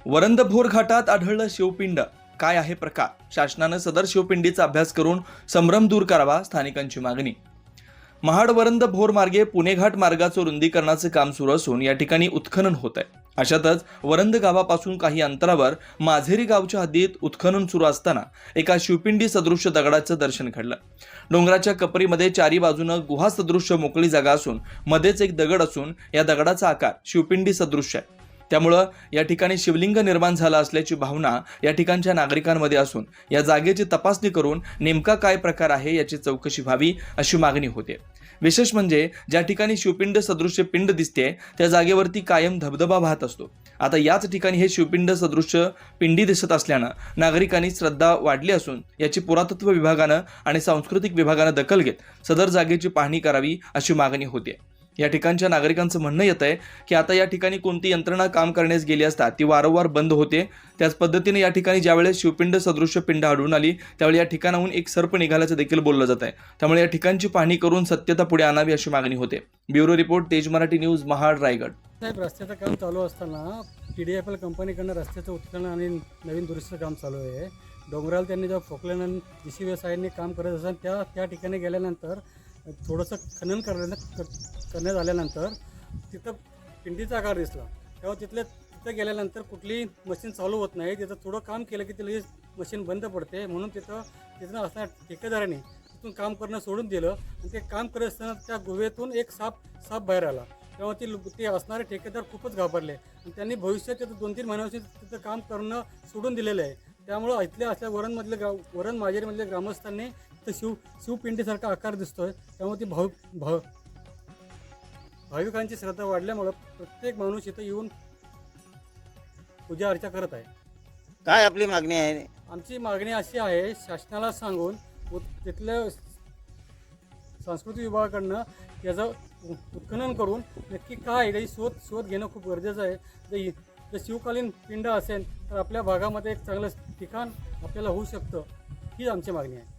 वरंदभोर घाटात आढळलं शिवपिंड. काय आहे प्रकार? शासनानं सदर शिवपिंडीचा अभ्यास करून संभ्रम दूर करावा, स्थानिकांची मागणी. महाड वरंद भोर मार्गे पुणे घाट मार्गाचं रुंदीकरणाचं काम सुरू असून या ठिकाणी उत्खनन होत आहे. अशातच वरंद गावापासून काही अंतरावर माझेरी गावच्या हद्दीत उत्खनन सुरू असताना एका शिवपिंडी सदृश्य दगडाचं दर्शन घडलं. डोंगराच्या कपरीमध्ये चारी बाजूनं गुहा सदृश्य मोकळी जागा असून मध्येच एक दगड असून या दगडाचा आकार शिवपिंडी सदृश्य आहे. त्यामुळं या ठिकाणी शिवलिंग निर्माण झाला असल्याची भावना या ठिकाणच्या नागरिकांमध्ये असून या जागेची तपासणी करून नेमका काय प्रकार आहे याची चौकशी व्हावी अशी मागणी होते. विशेष म्हणजे ज्या ठिकाणी शिवपिंड सदृश्य पिंड दिसते त्या जागेवरती कायम धबधबा वाहत असतो. आता याच ठिकाणी हे शिवपिंड सदृश्य पिंडी दिसत असल्यानं नागरिकांनी श्रद्धा वाढली असून याची पुरातत्व विभागानं आणि सांस्कृतिक विभागानं दखल घेत सदर जागेची पाहणी करावी अशी मागणी होते. या ठिकाणच्या नागरिकांचं म्हणणं येत आहे की आता या ठिकाणी कोणती यंत्रणा काम करण्यास गेली असता ती वारंवार बंद होते. त्याच पद्धतीने या ठिकाणी ज्यावेळेस शिवपिंड सदृश्य पिंड आढळून आली त्यावेळी या ठिकाणाहून एक सर्प निघाल्याचं देखील बोललं जात आहे. त्यामुळे या ठिकाणची पाहणी करून सत्यता पुढे आणावी अशी मागणी होते. ब्युरो रिपोर्ट, तेज मराठी न्यूज, महाड, रायगड. साहेब, रस्त्याचं काम चालू असताना PDFL कंपनीकडनं रस्त्याचं उत्खनन आणि नवीन दुरुस्तीचं काम चालू आहे. डोंगराला त्यांनी जेव्हा फोकल्यानं DCBSIने काम करत असताना त्या ठिकाणी गेल्यानंतर थोडंसं खनन करण्यात आल्यानंतर तिथं पिंडीचा आकार दिसला. तेव्हा तिथं गेल्यानंतर कुठली मशीन चालू होत नाही. तिथं थोडं काम केलं की तिला मशीन बंद पडते. म्हणून तिथं असणाऱ्या ठेकेदाराने तिथून काम करणं सोडून दिलं आणि ते काम करत असताना त्या गुहेतून एक साप बाहेर आला. तेव्हा ते असणारे ठेकेदार खूपच घाबरले आणि त्यांनी भविष्यात तिथं 2-3 महिन्यापासून तिथं काम करणं सोडून दिलेलं आहे. त्यामुळं इथल्या असल्या वरण माझेरीमधल्या ग्रामस्थांनी तर शिवपिंडीसारखा आकार दिसतोय. त्यामुळे ती भाविकांची श्रद्धा वाढल्यामुळं प्रत्येक माणूस इथं येऊन पूजा अर्चा करत आहे. काय आपली मागणी आहे? आमची मागणी अशी आहे, शासनाला सांगून तिथल्या सांस्कृतिक विभागाकडनं याचं उत्खनन करून नक्की काय आहे शोध घेणं खूप गरजेचं आहे. जर शिवकालीन पिंड असेल तर आपल्या भागामध्ये एक चांगलं ठिकाण आपल्याला होऊ शकतं. ही आमची मागणी आहे.